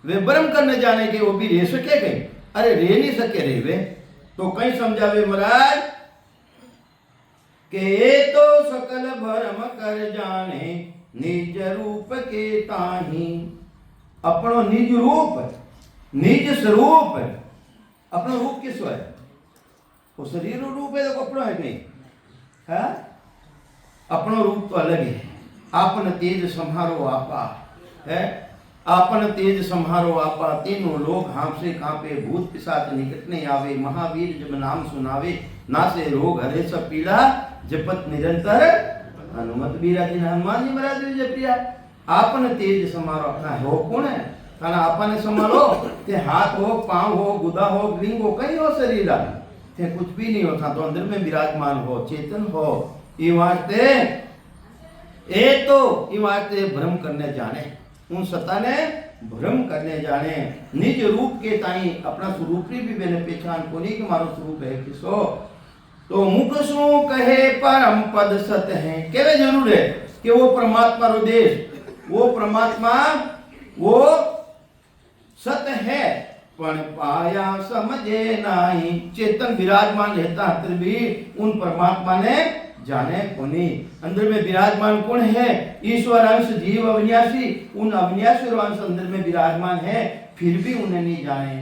वे भ्रम करने जाने कि वो भी रह सके कहीं। अरे रह नहीं सके रे वे तो कहीं समझावे महाराज के तो सकल भरम कर जाने, निज रूप के ताही। अपनो निज रूप, निज स्वरूप, अपना रूप किस है? वो शरीर रूप है तो अपना है नहीं है? अपनो रूप तो अलग है। आपन तेज संहारो आपा है, आपन तेज संहारो आपा, तीनों लोग हाथ से कांपे, भूत पिशाच निकट नहीं आवे, महावीर जब नाम सुनावे, नासे रोग हरे सब पीड़ा, जपत निरंतर हनुमत बीरा। दिन हनुमान जी महाराज ने जपिया आपन तेज संहारो। अपना हो कौन है? खाना आपने संभालो, ते हाथ हो, पांव हो, गुदा हो, लिंग हो, कहीं हो शरीर थे कुछ भी नहीं होता, तो अंदर में विराजमान हो, चेतन हो। ये वास्ते ए तो ये वास्ते भ्रम करने जाने, उन सत्ता ने भ्रम करने जाने। निज रूप के ताई अपना स्वरूप भी मैंने पहचान को नहीं कि मारो स्वरूप है किसो। तो मुख सो कहे परम पद सत है, केवे जरूर है कि वो परमात्मा रो देश, वो परमात्मा वो सत है, पण पाया समझे नहीं। चेतन विराजमान रहता है भी उन परमात्मा ने जाने कोनी। अंदर में विराजमान कौन है? ईश्वर अंश जीव अविनाशी, उन अविनाशी अंश अंदर में विराजमान है, फिर भी उन्हें नहीं जाने।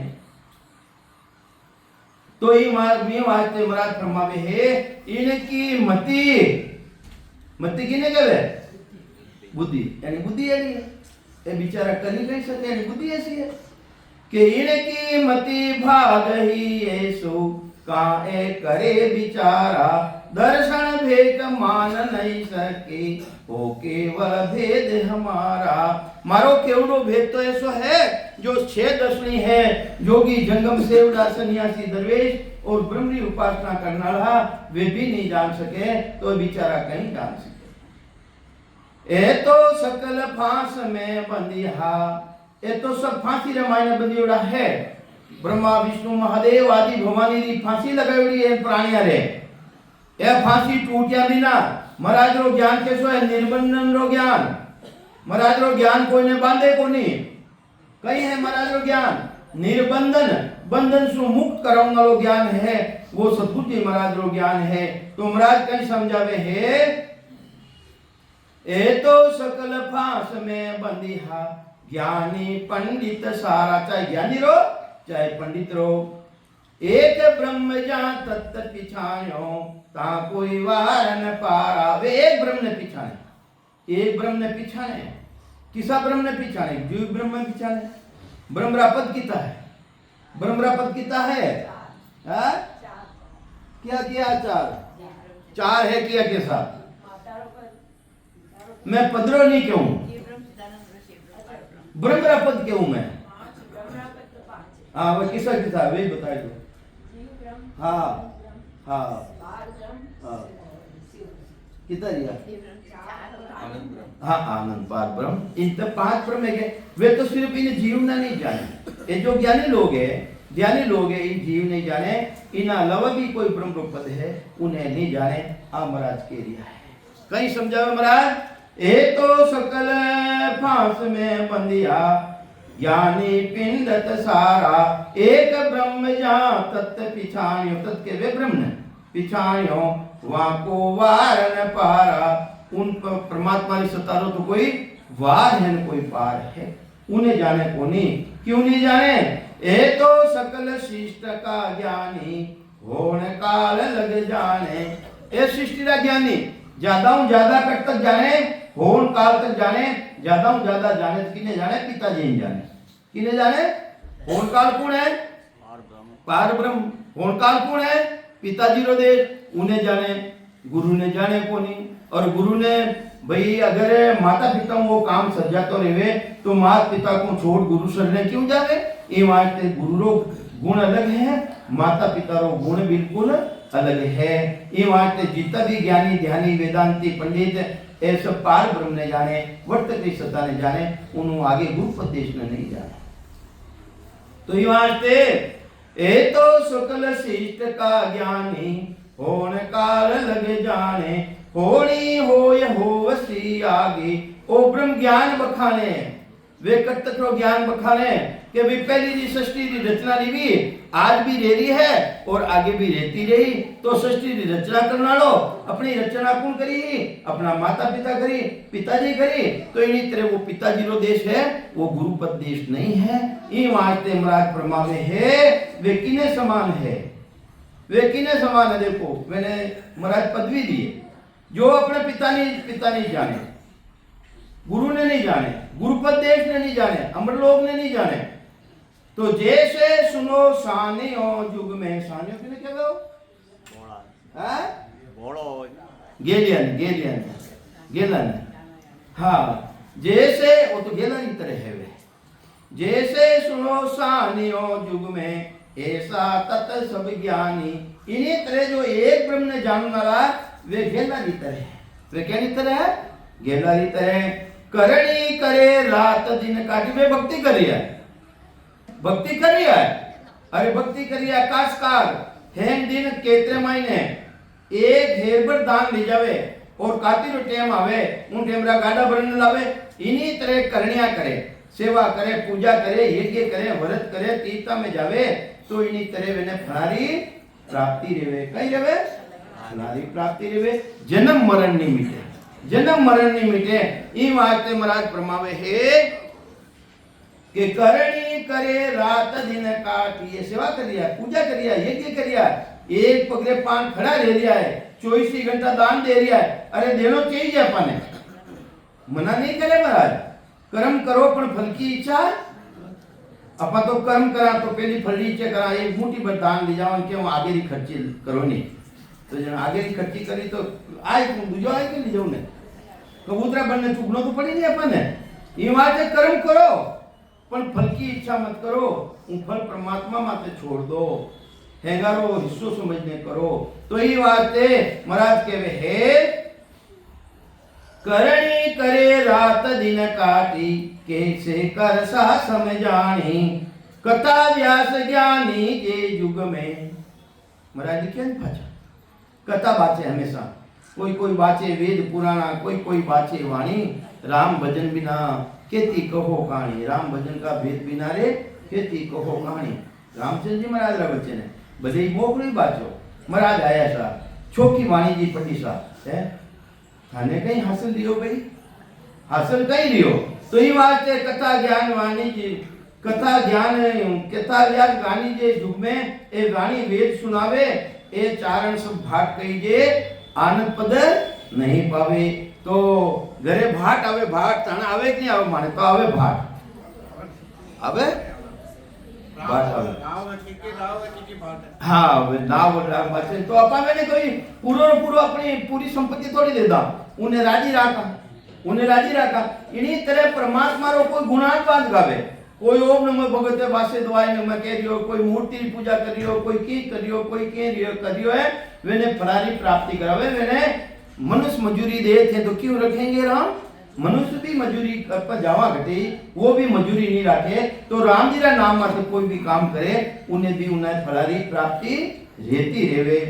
तो ये वास्ते महाराज फरमावे है, इनकी मति, मति किने कहवे? बुद्धि, यानी बुद्धि है नहीं, ये बेचारा कर नहीं कह सके, यानी बुद्धि ऐसी है कि इनकी मति भाग ही ऐसो, काए करे विचारा, दर्शन भेद मान नहीं सके, ओ केवल भेद हमारा। मारो केवड़ो भेद तो ऐसो है जो 6 दर्शनी है, जोगी जंगम सेवड़ा सन्यासी दरवेश और ब्रह्मरी उपासना करना रहा, वे भी नहीं जान सके, तो बेचारा कहीं जान सके। ए तो सकल फांस में बंदिहा, ये तो सब फांसी रामायण बंदियोड़ा है। ब्रह्मा विष्णु महादेव आदि भवानी री फांसी लगाई है प्राणिया रे। ये फांसी टूटिया बिना महाराज रो ज्ञान कैसो है? निर्बंधन रो ज्ञान। महाराज रो ज्ञान कोई ने बांधे को नहीं, कहीं है महाराज रो ज्ञान निर्बंधन, बंधन से मुक्त कराने वाला ज्ञान है, वो सतगुरु जी महाराज रो ज्ञान है। तो महाराज कहीं समझावे है, ए तो सकल फांस में बंदिहा, ज्ञानी पंडित सारा, चाहे ज्ञानी रो चाहे पंडित रो, एक ब्रह्म जान तत्त पिछायो, ता कोई वार न पारा। वे एक ब्रह्म ने पिछाने, एक ब्रह्म ने पिछाने। किसा ब्रह्म ने पिछाने? जीव ब्रह्म ने पिछाने। ब्रह्मरापद किता है? ब्रह्मरापद किता है? क्या किया? 4 है किया के साथ। मैं 15 नहीं क्यों? ब्रह्मरापद क्यों मैं? हाँ वो किसा किसा वे बताए दो। हाँ हाँ हाँ कितना दिया? हाँ आनंद पार ब्रह्म, इन तो 5 ब्रह्म है। वे तो सिर्फ इन जीव ना नहीं जाने, ये जो ज्ञानी लोग है, ज्ञानी लोग है, इन जीव नहीं जाने, इन अलावा भी कोई ब्रह्म रूप पद है उन्हें नहीं जाने। आ महाराज के रिया है कहीं समझावे महाराज। ए तो सकल फांस में बंदिया ज्ञानी पिंडत सारा, एक ब्रह्म जा तत्व पिछाणियो, तत् के वे ब्रह्म पिछाणियो वहां को वार न पारा। उन पर परमात्मा ने सतारो तो कोई वार है न कोई पार है, उन्हें जाने को नहीं। क्यों नहीं जाने? ए तो सकल शिष्ट का ज्ञानी होन काल लग जाने। ए सृष्टि का ज्ञानी ज्यादा हूं ज्यादा कट तक जाने, होन काल तक जाने, ज्यादा हूं ज्यादा जाने तो किने जाने? पिताजी ने जाने। किने जाने? होन काल कौन है? पार ब्रह्म। होन काल कौन है? पिताजी रो देश, उन्हें जाने, गुरु ने जाने को नहीं। और गुरु ने भाई अगर माता पिता वो काम सज्जा तो रहे तो माता पिता को छोड़ गुरु शरण क्यों जावे? ये वास्ते गुरु रो गुण अलग है, माता पिता रो गुण बिल्कुल अलग है। ये वास्ते जितना भी ज्ञानी ध्यानी वेदांती पंडित ऐसे पार ब्रह्म ने जाने, वर्त की सत्ता ने जाने, उन्होंने आगे गुरु उपदेश ने नहीं जाने। तो ये वास्ते ए तो सकल शिष्ट का ज्ञानी होन काल लगे जाने, होनी होय होवसी आगे। ओ ब्रह्म ज्ञान बखाने, वे कर्तव्य ज्ञान बखाने कि भी पहली जी सृष्टि की रचना री भी आज भी रह रही है और आगे भी रहती रही। तो सृष्टि की रचना करना लो, अपनी रचना कौन करी? अपना माता पिता करी, पिताजी करी। तो इन्हीं तरह वो पिताजी रो देश है, वो गुरुपद देश नहीं है। ये वास्ते महाराज परमावे है, वे किने समान है? वे किने समान है? देखो मैंने महाराज पदवी दी है, जो अपने पिता नहीं जाने, गुरु ने नहीं जाने, गुरुपद देश ने नहीं जाने, अमरलोक ने नहीं जाने। तो जैसे सुनो सानियो युग में, सानियो किने क्या गो? बोलो गेलन। हाँ जैसे वो तो गेलन की तरह है वे। जैसे सुनो सानियो युग में ऐसा तत् सब ज्ञानी। इन्हीं तरह जो एक ब्रह्म ने जानने वाला वे गेला की तरह है। वे क्या की तरह है? गेला की तरह। करणी करे रात दिन काटी, वे भक्ति कर रही है, भक्ति कर रही है। अरे भक्ति करी आकाशकार हेन दिन केतरे महीने एक हेरबर दान ले जावे और काती रो टेम आवे, उन टेमरा गाड़ा भरने लावे। इन्हीं तरह करनिया करे, सेवा करे, पूजा करे, यज्ञ करे, व्रत करे, तीर्थ में जावे। तो इन्हीं तरह वेने फलारी प्राप्ति रेवे। कई रेवे? फलारी प्राप्ति रेवे। जन्म मरण नहीं मिटे, जन्म मरण नहीं मिटे। ई वास्ते महाराज परमावे है कि करणी करे रात दिन काटी। सेवा करिया, पूजा करिया, यज्ञ करिया, एक पगले पान खड़ा रह रिया है, 24 घंटा दान दे रिया है। अरे देनो चाहिए अपने, मना नहीं करे महाराज। कर्म करो पण फल की इच्छा। अपन तो कर्म करा तो पहली फल की इच्छा करा, एक मुट्ठी भर दान ले जाओ क्यों आगे री खर्ची करो नहीं। तो जन आगे री खर्ची करी तो आए दूजो आए के ले जाओ ने कबूतरा बनने चुकनो तो पड़ी नहीं अपन ने। ये बात है कर्म करो पण फल की इच्छा मत करो, उन फल परमात्मा माते छोड़ दो, हैगारो हिस्सों समझने करो। तो ये बात है महाराज के वे है करणी करे रात दिन काटी, कैसे कर सा समझानी, कथा व्यास ज्ञानी के युग में। महाराज लिखे नहीं पाचा कथा बाचे हमेशा, कोई कोई बाचे वेद पुराना, कोई कोई बाचे वाणी। राम भजन बिना खेती कहो कहानी, राम भजन का भेद बिना रे खेती कहो कहानी। रामचंद्र जी महाराज रा बच्चे ने बधे मोकली बाचो। महाराज आया सा छोकी वाणी जी पटी सा है थाने कहीं हासिल लियो भाई, हासिल कहीं लियो। तो ये वास्ते कथा ज्ञान वाणी जी, कथा ज्ञान कथा व्यास गानी जे युग में ए गानी वेद सुनावे, ए चारण सब भाट कही जे आनंद पद नहीं पावे। तो घरे भाट आवे, भाट ताना आवे कि नहीं आवे? माने तो आवे भाट आवे, भाट आवे। हाँ वे नाव बचे तो अपन मैंने कोई पूरो अपनी पूरी संपत्ति थोड़ी देता, उन्हें राजी रखा, उन्हें राजी रखा। इन्हीं तरह परमात्मा रो कोई गुणान बात गावे, कोई ओम नमः भगवते वासे दवाई नमः कह रही हो, कोई मूर्ति की पूजा कर रही हो, कोई की कर रही हो, कोई के कर रही हो है, वेने फलारी प्राप्ति करावे, वेने मनुष्य मजूरी दे थे तो क्यों रखेंगे राम? मनुष्य भी मजूरी पर जावा घटे, वो भी मजूरी नहीं रखे, तो राम जी का नाम मात्र कोई भी काम करे उन्हें भी उन्हें फलारी प्राप्ति रहती रेवे।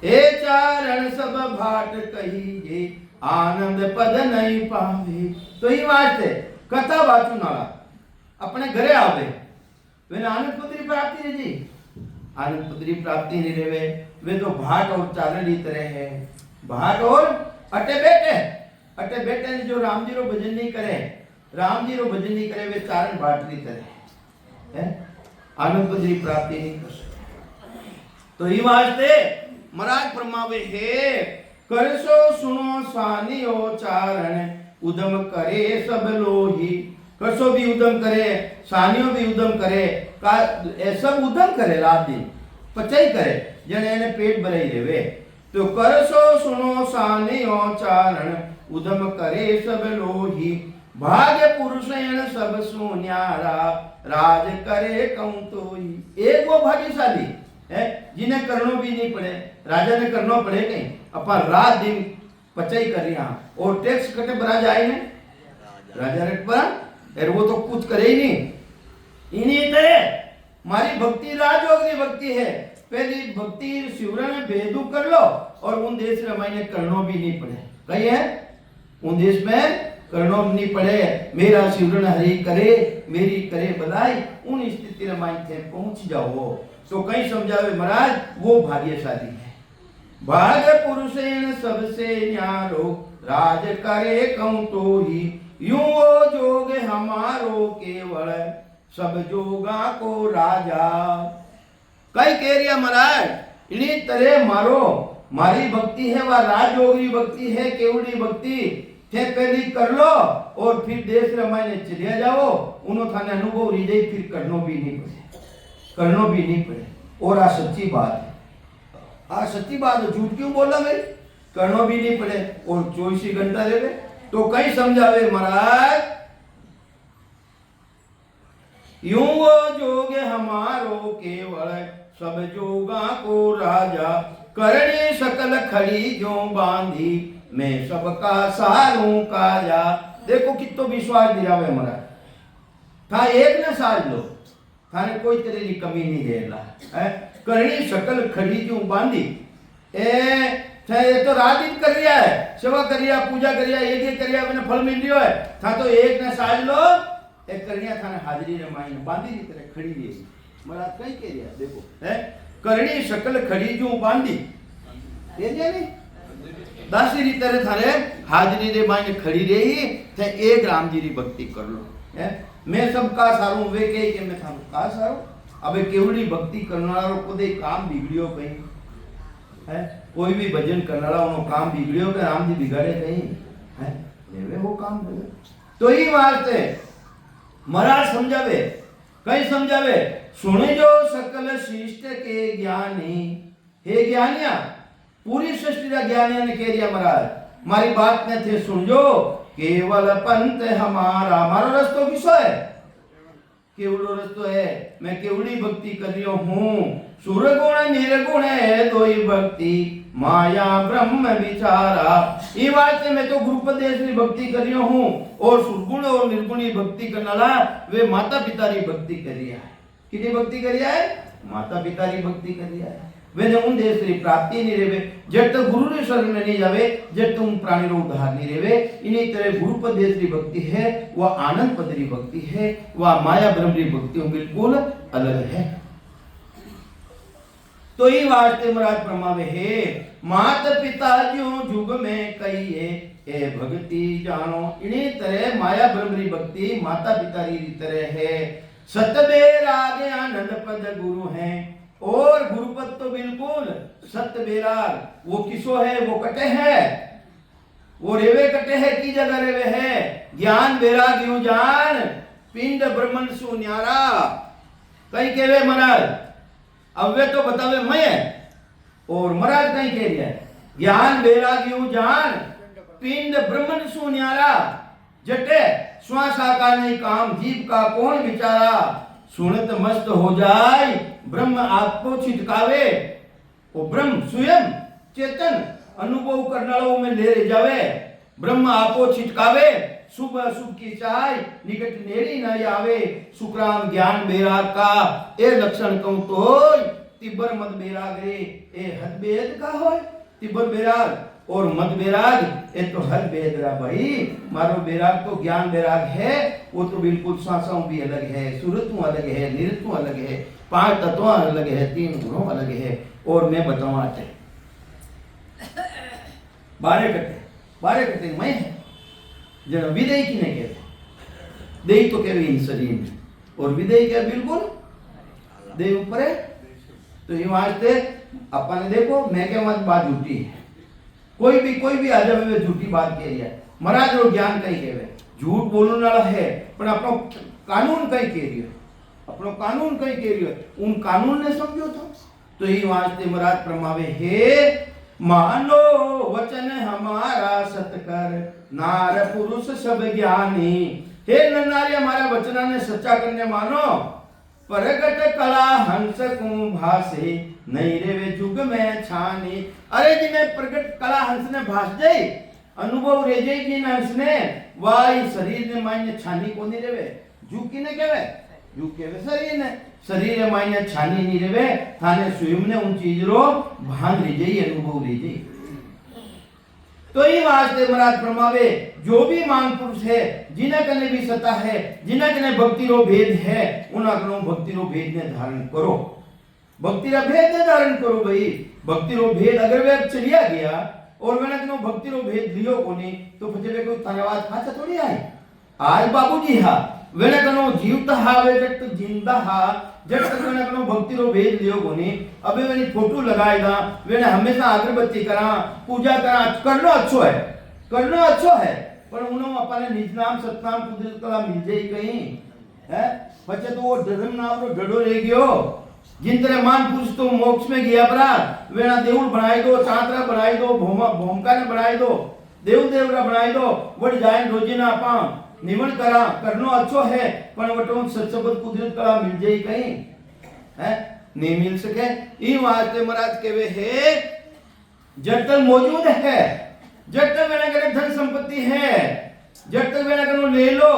ए चारण सब भाट कही जे आनंद पद नहीं पावे। तो ही वास्ते कथा वाचू नाला अपने घरे आवे वे आनंद पुत्री प्राप्ति रे जी, आनंद पुत्री प्राप्ति नहीं रेवे, वे तो भाट और चारण की तरह है। भाट और अटे बेटे ने जो राम जी रो भजन नहीं करे, राम जी रो भजन नहीं करे, वे चारण भाट की तरह है, आनंद पुत्री प्राप्ति नहीं कर सकते। तो ही वास्ते महाराज फरमावे है करसो सुनो सानियो चारण उदम करे सब लोही। करसो भी उदम करे, सानियो भी उदम करे, सब उदम करे, रात दिन पचाई करे, जने એને पेट भराई रेवे। तो करसो सुनो सानियो चारण उदम करे सब लोही। भाग्य पुरुष सब सुन्यारा राज करे कहूं तो ही। एक वो भाग्यशाली है जिन्हें करनो भी नहीं पड़े, राजा ने करना पड़े कहीं, अपन रात दिन पचाई कर रहा और टैक्स कटे बरा जाए ने राजा रेट पर, और वो तो कुछ करे ही नहीं। इन्हीं तरह मारी भक्ति राजयोगी भक्ति है, पहली भक्ति शिवरा में भेदू कर लो और उन देश में मैंने करनो भी नहीं पड़े। कही है उन देश में करनो भी नहीं पड़े, मेरा शिवरण हरि करे मेरी करे बधाई, उन स्थिति में माइथे पहुंच जाओ। तो कहीं समझावे महाराज वो भाग्यशाली है। भाग्य पुरुषेण सबसे न्यारो राज करे कहूं तो ही। यूं वो जोग हमारो केवल सब जोगा को राजा। कई कह रिया महाराज इन्हीं तरह मारो मारी भक्ति है वह राजयोगी भक्ति है, केवड़ी भक्ति थे पहली कर लो और फिर देश रमायने चले जाओ, उन्होंने थाने अनुभव रिजय फिर करनो भी नहीं पड़े, करनो भी नहीं पड़े। और आ सच्ची बात है, आ सच्ची बात है, झूठ क्यों बोला भाई, करनो भी नहीं पड़े और 24 घंटा रेवे। तो कई समझावे महाराज यूं वो जोग हमारो केवल सब जोगा को राजा। करणी सकल खड़ी जो बांधी मैं सबका सारूं काजा। देखो कितो विश्वास दिलावे महाराज, था एक ने साज लो, थाने कोई तरह की कमी नहीं देला है। करणी सकल खड़ी जो बांधी ये तो रात कर रिया है, सेवा कर रिया, पूजा कर रिया, एक कर रिया, मैंने फल मिल रियो है, था तो एक ने साज लो, एक करनिया थाने हाजरी रे माई बांधी की तरह खड़ी रही। महाराज कहीं कह रिया देखो है करणी सकल खड़ी जो बांधी ये नहीं दासी री तरह थारे हाजरी रे माई खड़ी रही थे। एक राम जी री भक्ति कर लो है, मैं सबका सारू वे कहे कि मैं थारू का सारू। अबे केवड़ी भक्ति करने वालों को दे काम बिगड़ियो कहीं है, कोई भी भजन करने वाला उन्होंने काम बिगड़ियो के राम जी बिगाड़े कहीं है, लेवे वो काम बिगड़े। तो ही वास्ते महाराज समझावे, कई समझावे सुने जो सकल शिष्ट के ज्ञानी। हे ज्ञानिया पूरी सृष्टि का ज्ञानिया ने कह दिया महाराज मारी बात ने थे सुन जो, केवल पंथ हमारा, हमारा रस्तो किसो है, केवल रस्तो है, मैं केवली भक्ति कर रही हूँ। सुरगुण निर्गुण है दो ही भक्ति माया ब्रह्म विचारा। ये बात से मैं तो गुरुपदेश की भक्ति कर रही हूँ और सुरगुण और निर्गुणी भक्ति करने वाला वे माता पिता की भक्ति कर रिया है। कितनी भक्ति कर रिया है, माता पिता की भक्ति कर रिया है। वे उन देश की प्राप्ति नहीं रेवे जब तक गुरु रे शरण में नहीं जावे, जब तुम प्राणी रो उद्धार नहीं रेवे। इन्हीं तरह गुरुपदेश की भक्ति है वह आनंद पद की भक्ति है, वह माया ब्रह्म की भक्ति बिल्कुल अलग है। तो ही वास्ते महाराज फरमावे है माता पिता जो जुग में कहिए ए भक्ति जानो। इन्हीं तरह माया ब्रह्म की भक्ति माता पिता की तरह है। सतबेर आगे आनंद पद गुरु है और गुरुपद तो बिल्कुल सत्य बेराग वो किसो है, वो कटे है, वो रेवे कटे है की जगह रेवे है। ज्ञान बेराग यूं जान पिंड ब्रह्मन सु न्यारा। कई कहवे महाराज अब वे तो बतावे मैं, और महाराज कहीं कह रहा है ज्ञान बेराग यूं जान पिंड ब्रह्मन सु न्यारा। जटे श्वास का नहीं काम, जीव का कौन विचारा, सुनत मस्त हो जाए ब्रह्म आपको छिटकावे। वो ब्रह्म स्वयं चेतन अनुभव करनारों में ले जावे, ब्रह्म आपको छिटकावे। शुभ अशुभ की चाय निकट नेड़ी न आवे, सुखराम ज्ञान बेराग का ए लक्षण कहूं तो तिब्बर मत बेराग रे ए हद बेद का हो। तिब्बर बेराग और मत बेराग ए तो हद बेद रा भाई। मारो बेराग तो ज्ञान बेराग है, वो तो बिल्कुल सांसों भी अलग है, सूरतों अलग है, निरतों अलग है, 5 तत्वों अलग है, 3 गुणों अलग है। और मैं बताऊं आते 12 कटे मैं है जन विदय की नहीं कहते, देई तो कहवे इन शरीर में, और विदय क्या बिल्कुल दे ऊपर है। तो ये वास्ते अपन देखो मैं क्या मत बात झूठी है, कोई भी आ जावे झूठी बात कह रही है। महाराज वो ज्ञान कहीं कहवे, झूठ बोलने वाला है पर अपनो कानून कहीं कह रही है, अपनो कानून कहीं कह रही है, उन कानून ने समझो तो ये वास्ते महाराज प्रमावे हे मानो वचन हमारा सतकर, नार पुरुष सब ज्ञानी। हे नारी हमारा वचना ने सच्चा करने मानो, प्रगट कला हंस को भासे, नहीं रे वे जुग में छानी। अरे जिन्हें प्रगट कला हंस ने भास जाए, अनुभव रे जाए जिन हंस ने, वाई शरीर ने मायने छानी को नहीं रेवे। जुग की ने कहवे, जुग कहवे शरीर ने, शरीर मायने छानी नहीं रेवे, थाने स्वयं ने उन चीज रो भान रे जाए, अनुभव रे जाए। तो ये वास्ते महाराज फरमावे जो भी मान पुरुष है, जिन्हें कने भी सता है, जिन्हें कने भक्ति रो भेद है, उन्हें कनो भक्ति रो भेद ने धारण करो, भक्ति रो भेद ने धारण करो भाई। भक्ति रो भेद अगर वे चलिया गया और मैंने कनो भक्ति रो भेद लियो कोनी तो फिर कोई धन्यवाद खाचा थोड़ी आए। आज बाबूजी हा वेने कनो जीवता हा वे जट जिंदा हा, जट तक वेने कनो भक्ति रो भेद लियो कोनी। अबे वेनी फोटो लगाए दा, वेने हमेशा अगरबत्ती करा, पूजा करा, करनो अच्छो है, करनो अच्छो है, पर उनो अपने निज नाम सतनाम कुदरत कला मिल जाई कहीं है। बच्चे तो वो धर्म नाम रो डडो रह गयो, जिन तरह मान पुरुष तो मोक्ष में गया परा, वेना देउल बनाई दो, चांतरा बनाई दो, भूमका ने बनाई दो, देवरा बनाई दो, वड जाए रोजीना आपा निमन करा, करनो अच्छो है, पर वटों सत्सबद कुदरत कला मिल जाई कहीं है, नहीं मिल सके। ई वास्ते महाराज कहवे है जब तक मौजूद है, जब तक मेरे घर धन संपत्ति है, जब तक मेरे घर ले लो,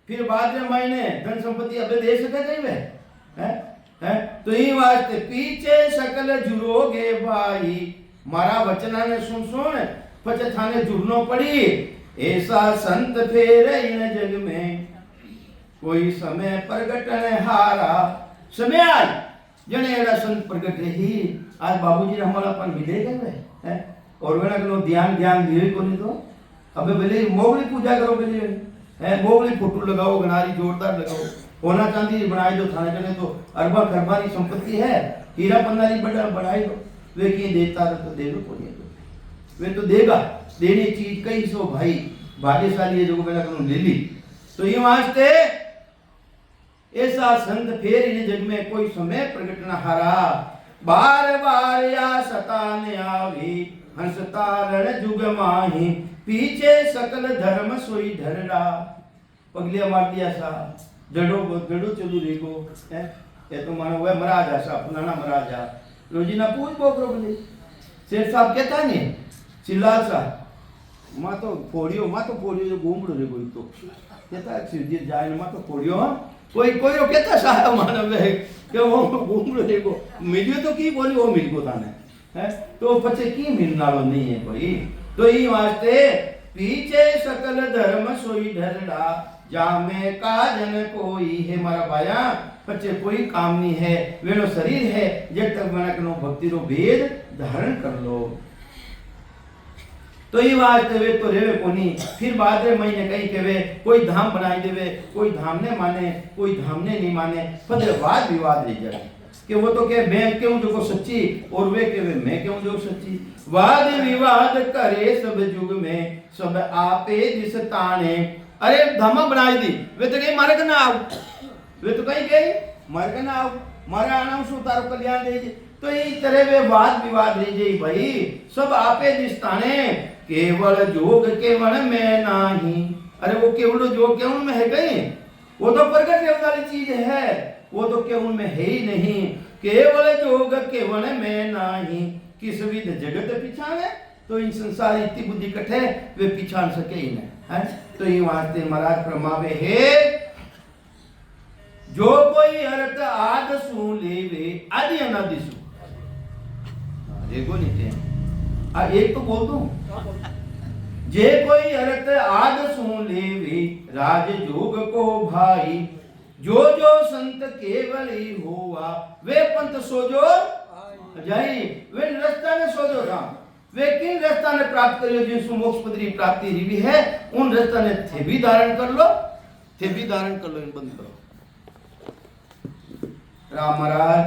फिर बाद में मैंने धन संपत्ति अबे दे सके कहीं में है। तो ई वास्ते पीछे सकल जुरोगे भाई, मारा वचना ने सुन पचे थाने जुड़नो पड़ी। ऐसा संत फेर इन जग में, कोई समय प्रगटन हारा। समय आज जने एड़ा संत प्रगट रही, आज बाबूजी हमारा अपन मिले गए है, और वेना कनो ध्यान दिए को नहीं तो अबे भले मोगली पूजा करो भले है, मोगली फोटो लगाओ, गनारी जोरदार लगाओ, होना चांदी बनाई दो, थाने कने तो अरबा खरबा की संपत्ति है, हीरा पन्नारी बढ़ाई दो, वे की देता तो दे दो कोई तो वे तो देगा, देने चीज कई सो भाई भाग्यशाली है जो मेरा कनो ले ली। तो ये वास्ते ऐसा संत फेर इन जग में, कोई समय प्रगट न हारा, बार बार या सताने आवी, हंसता रण जुग माही, पीछे सकल धर्म सोई धरड़ा। पगलिया मार दिया सा जड़ो चलू देखो है, ये तो मानो वह महाराज आशा अपना ना महाराजा रोजीना पूछ बोकरो बोले शेर साहब कहता नहीं चिल्ला सा मां तो फोड़ियो जो घूमड़ो रे कोई तो कहता शिवजी जाए मां तो फोड़ियो कोई रो कहता सा मानव है कि वो घूमड़ो रे को मिलियो तो की बोली वो मिल को ताने है, तो पछे की मिलना लो नहीं है कोई। तो ई वास्ते पीछे सकल धर्म सोई धरड़ा, जामे काजन कोई है मारा भाया, पछे कोई काम नहीं है, वेनो शरीर है, जब तक मना कनो भक्ति रो भेद धारण कर लो। तो ये बात वे तो रेवे कोनी, फिर बाद में महीने कहीं कहवे कोई धाम बनाई देवे, कोई धाम ने माने, कोई धाम ने नहीं माने, फिर वाद विवाद रह जाए कि वो तो कहे मैं क्यों जो सच्ची और वे कहे मैं क्यों जो सच्ची। वाद विवाद करे सब युग में, सब आपे दिस ताने। अरे धामा बनाई दी, वे तो कहे मारे का ना आओ, वे तो कहीं गए मारे का ना आओ, मारे आना सु तारो कल्याण दे। तो इस तरह वे वाद विवाद रह जाई भाई, सब आपे दिस ताने, केवल जोग केवल मैं नाही, अरे वो केवल जो केवल में है कहीं, वो तो प्रकट होने वाली चीज है, वो तो केवल में है ही नहीं। केवल जोग केवल में नाही, किस विध जगत पिछावे, तो इन संसार इतनी बुद्धि कठे वे पिछाड़ सके ही नहीं है। तो ये वास्ते महाराज प्रमावे है, जो कोई अर्थ आद सु लेवे आदि अनादि सु, देखो नहीं एक तो बोल दूं, जे कोई अर्थ आद सुन लेवे राज जोग को भाई, जो जो संत केवल ही होवा वे पंथ सोजो जाई। वे रास्ता ने सोजो राम, वे किन रास्ता ने प्राप्त करियो जिसु मोक्ष पदरी प्राप्ति रिवी है, उन रास्ता ने थे भी धारण कर लो, थे भी धारण कर लो, इन बंद करो। राम महाराज